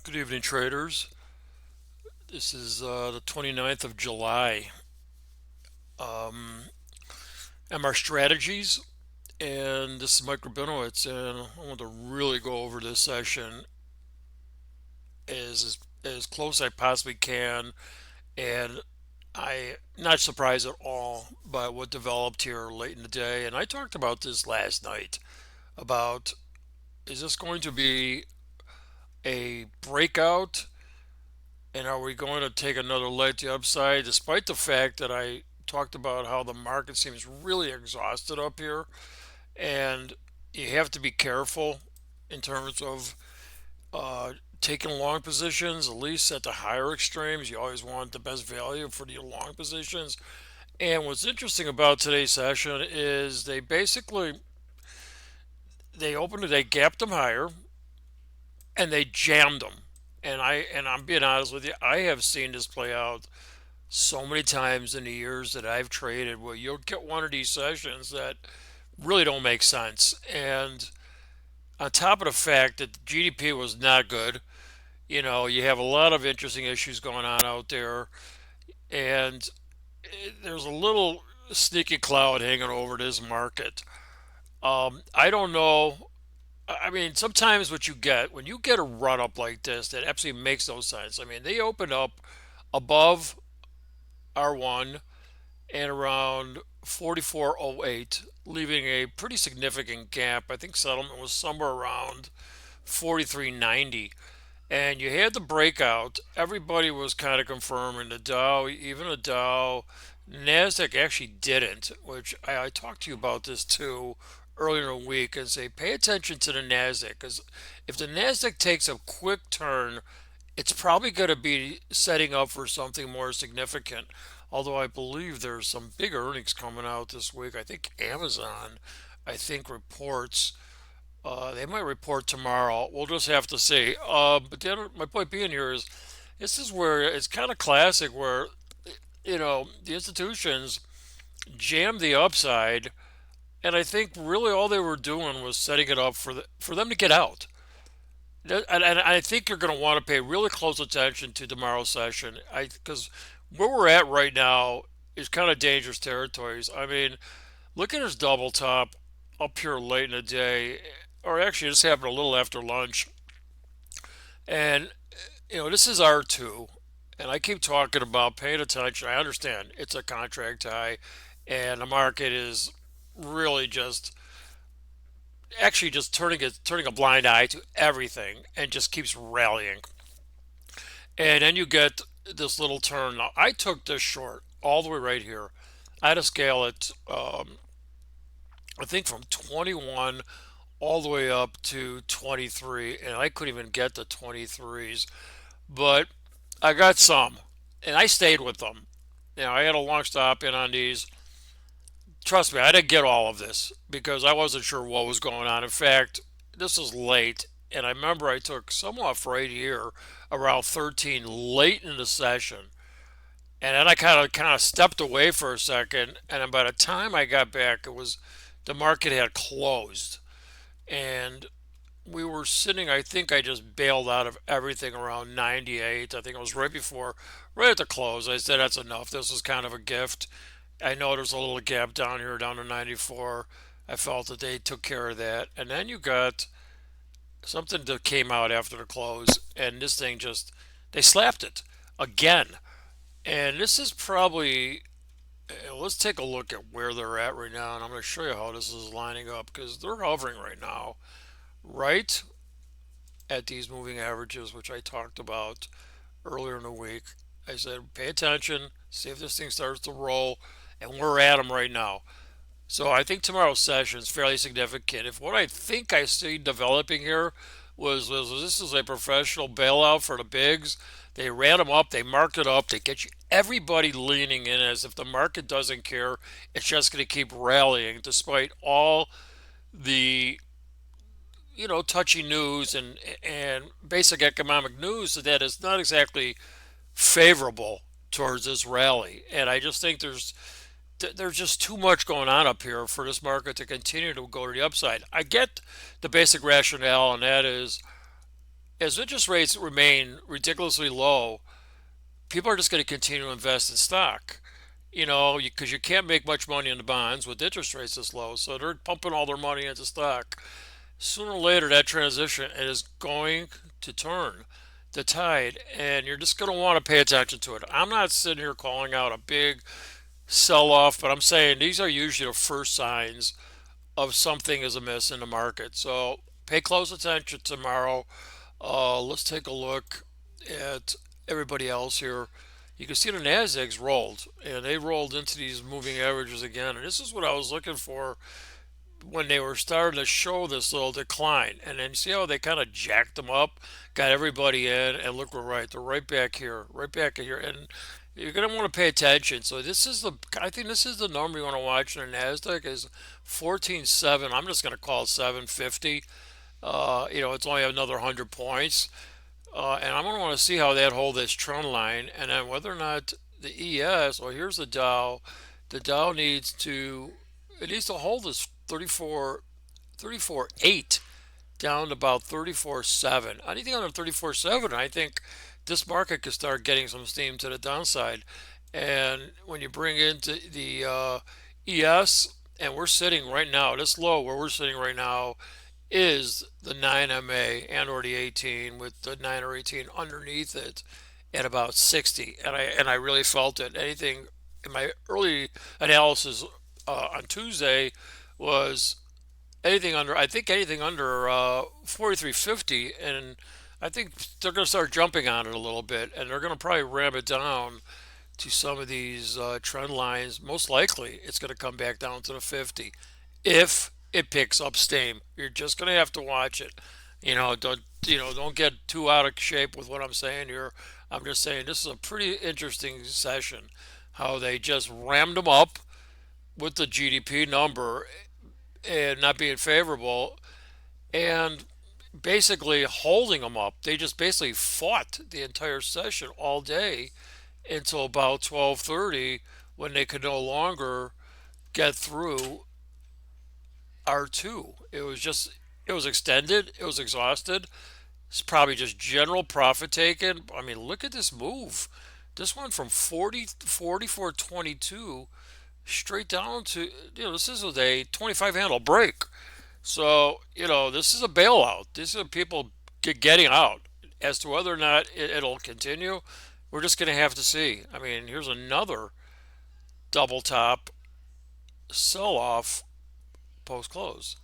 Good evening, traders. This is the 29th of July. MR Strategies, and this is Mike Rabinowitz, and I want to really go over this session as close as I possibly can. And I'm not surprised at all by what developed here late in the day. And I talked about this last night about, is this going to be a breakout, and are we going to take another leg to the upside, despite the fact that I talked about how the market seems really exhausted up here, and you have to be careful in terms of taking long positions, at least at the higher extremes. You always want the best value for the long positions. And what's interesting about today's session is they gapped them higher and they jammed them. And I'm being honest with you, I have seen this play out so many times in the years that I've traded where you'll get one of these sessions that really don't make sense. And on top of the fact that the GDP was not good, you have a lot of interesting issues going on out there, and there's a little sneaky cloud hanging over this market. I don't know. I mean, sometimes what you get when you get a run up like this, that absolutely makes no sense. I mean, they opened up above R1 and around 44.08, leaving a pretty significant gap. I think settlement was somewhere around 43.90. And you had the breakout. Everybody was kind of confirming the Dow, even the Dow. NASDAQ actually didn't, which I talked to you about this too earlier in the week, and say pay attention to the NASDAQ, because if the NASDAQ takes a quick turn, it's probably going to be setting up for something more significant. Although I believe there's some big earnings coming out this week. I think Amazon, I think reports. They might report tomorrow. We'll just have to see. But my point being here is, this is where it's kind of classic, where the institutions jam the upside, and I think really all they were doing was setting it up for them to get out. And I think you're going to want to pay really close attention to tomorrow's session. Because where we're at right now is kind of dangerous territories. I mean, look at his double top up here late in the day, or actually, this happened a little after lunch. And this is R2, and I keep talking about paying attention. I understand it's a contract high, and the market is really just actually just turning a blind eye to everything and just keeps rallying. And then you get this little turn. Now, I took this short all the way right here. I had to scale it, I think from 21 all the way up to 23, and I couldn't even get the 23s. But I got some, and I stayed with them. I had a long stop in on these. Trust me, I didn't get all of this because I wasn't sure what was going on. In fact, this is late, and I remember I took some off right here around 13 late in the session, and then I kind of stepped away for a second, and then by the time I got back, it was the market had closed, and we were sitting. I think I just bailed out of everything around 98. I think it was right at the close. I said that's enough. This is kind of a gift. I know there's a little gap down here, down to 94. I felt that they took care of that. And then you got something that came out after the close, and this thing just, they slapped it again. And this is probably, let's take a look at where they're at right now, and I'm going to show you how this is lining up because they're hovering right now, right at these moving averages, which I talked about earlier in the week. I said, pay attention, see if this thing starts to roll, and we're at them right now. So I think tomorrow's session is fairly significant. If what I think I see developing here was this is a professional bailout for the bigs, they ran them up, they marked it up, they get you everybody leaning in as if the market doesn't care. It's just going to keep rallying despite all the touchy news and basic economic news that is not exactly favorable towards this rally. And I just think there's just too much going on up here for this market to continue to go to the upside. I get the basic rationale, and that is as interest rates remain ridiculously low, people are just going to continue to invest in stock. Because you can't make much money in the bonds with interest rates this low, so they're pumping all their money into stock. Sooner or later, that transition is going to turn the tide, and you're just going to want to pay attention to it. I'm not sitting here calling out a big sell off, but I'm saying these are usually the first signs of something is amiss in the market. So pay close attention tomorrow. Let's take a look at everybody else here. You can see the Nasdaq's rolled, and they rolled into these moving averages again. And this is what I was looking for when they were starting to show this little decline. And then see how they kind of jacked them up, got everybody in, and look, we're right. They're right back here, right back here. And you're going to want to pay attention. So I think this is the number you want to watch in the Nasdaq is 14.7. I'm just going to call it 750. It's only another 100 points. And I'm going to want to see how that hold this trend line, and then whether or not the ES. Well, here's the Dow. The Dow needs to hold this 34.8 down to about 34.7. Anything under 34.7, I think this market could start getting some steam to the downside. And when you bring into the ES, and we're sitting right now, this low where we're sitting right now is the 9MA and or the 18 with the 9 or 18 underneath it at about 60. And I really felt it. Anything in my early analysis on Tuesday was anything under 43.50, and I think they're going to start jumping on it a little bit, and they're going to probably ram it down to some of these trend lines. Most likely, it's going to come back down to the 50 if it picks up steam. You're just going to have to watch it. Don't get too out of shape with what I'm saying here. I'm just saying this is a pretty interesting session. How they just rammed them up with the GDP number and not being favorable, and basically holding them up. They just basically fought the entire session all day until about 12:30 when they could no longer get through R2. It was extended, it was exhausted. It's probably just general profit taken. I mean, look at this move. This went from 44.22 straight down to, this is a 25 handle break. So, this is a bailout. These are people getting out. As to whether or not it'll continue, we're just going to have to see. I mean, here's another double top sell off post close.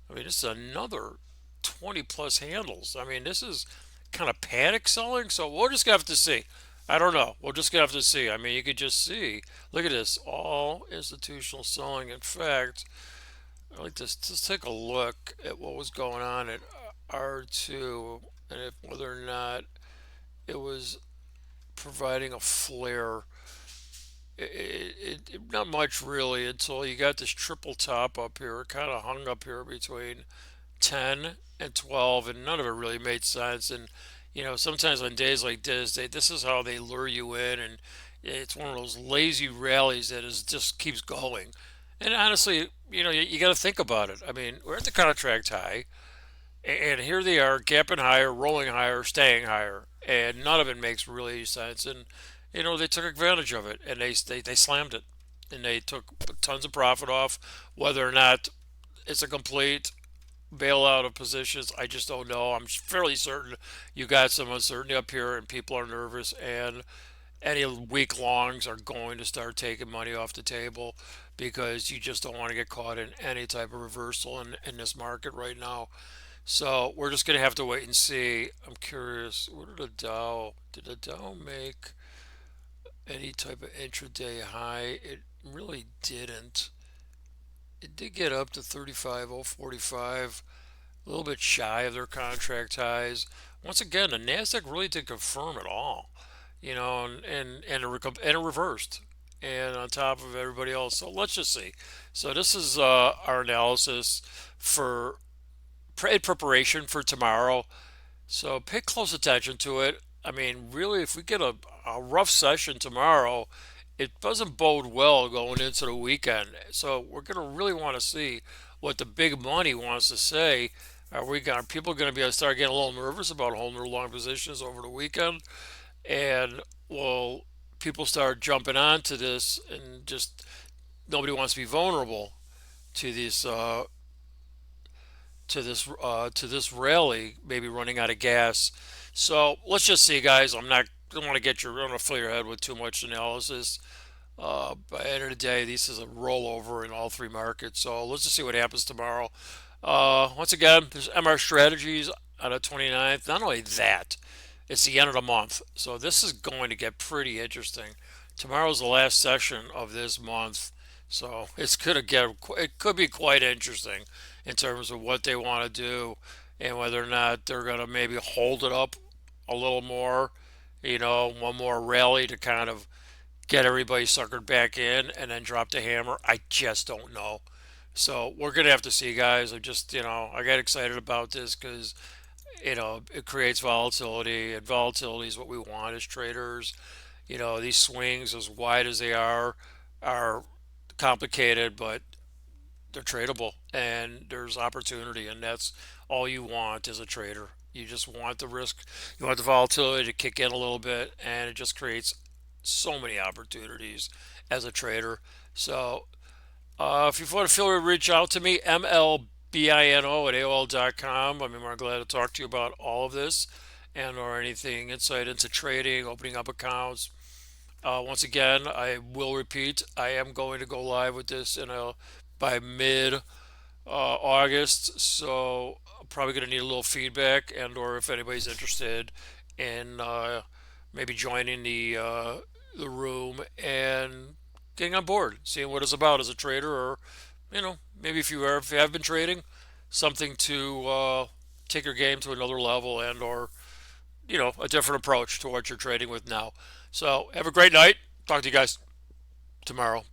I mean, this is another 20 plus handles. I mean, this is kind of panic selling. So we're just going to have to see. I don't know. We're just going to have to see. I mean, you could just see. Look at this. All institutional selling. In fact, I like this. Just take a look at what was going on at R2 and whether or not it was providing a flare. Not much really until you got this triple top up here. It kind of hung up here between 10 and 12, and none of it really made sense. And sometimes on days like this is how they lure you in, and it's one of those lazy rallies that just keeps going. And honestly, you got to think about it. I mean, we're at the contract high, and here they are, gapping higher, rolling higher, staying higher, and none of it makes really sense. And they took advantage of it, and they slammed it, and they took tons of profit off. Whether or not it's a complete bailout of positions, I just don't know. I'm fairly certain you got some uncertainty up here, and people are nervous, and any week longs are going to start taking money off the table because you just don't want to get caught in any type of reversal in this market right now. So we're just going to have to wait and see. I'm curious. Did the Dow make any type of intraday high? It really didn't. It did get up to 35,045, a little bit shy of their contract highs. Once again, the Nasdaq really didn't confirm at all, and it reversed, and on top of everybody else. So let's just see. So this is our analysis for in preparation for tomorrow. So pay close attention to it. I mean, really, if we get a rough session tomorrow, it doesn't bode well going into the weekend. So we're going to really want to see what the big money wants to say. Are people going to be start getting a little nervous about holding their long positions over the weekend? And will people start jumping onto this and just nobody wants to be vulnerable to these to this rally, maybe running out of gas. So let's just see, guys. Don't want to get your don't want to fill your head with too much analysis. By the end of the day, this is a rollover in all three markets. So let's just see what happens tomorrow. Once again, there's MR Strategies on the 29th. Not only that, it's the end of the month. So this is going to get pretty interesting. Tomorrow's the last session of this month. So it could be quite interesting in terms of what they want to do and whether or not they're going to maybe hold it up a little more, one more rally to kind of get everybody suckered back in and then drop the hammer. I just don't know. So we're gonna have to see, guys. I got excited about this because it creates volatility, and volatility is what we want as traders. These swings, as wide as they are complicated, but they're tradable, and there's opportunity, and that's all you want as a trader. You just want the risk, you want the volatility to kick in a little bit, and it just creates so many opportunities as a trader. So if you want to feel free to reach out to me, MLBINO at AOL.com. I'm more glad to talk to you about all of this and or anything insight into trading, opening up accounts. Once again, I will repeat, I am going to go live with this by mid August, so I'm probably going to need a little feedback and or if anybody's interested in maybe joining the room and getting on board, seeing what it's about as a trader, or maybe if you have been trading, something to take your game to another level and or a different approach to what you're trading with now. So have a great night. Talk to you guys tomorrow.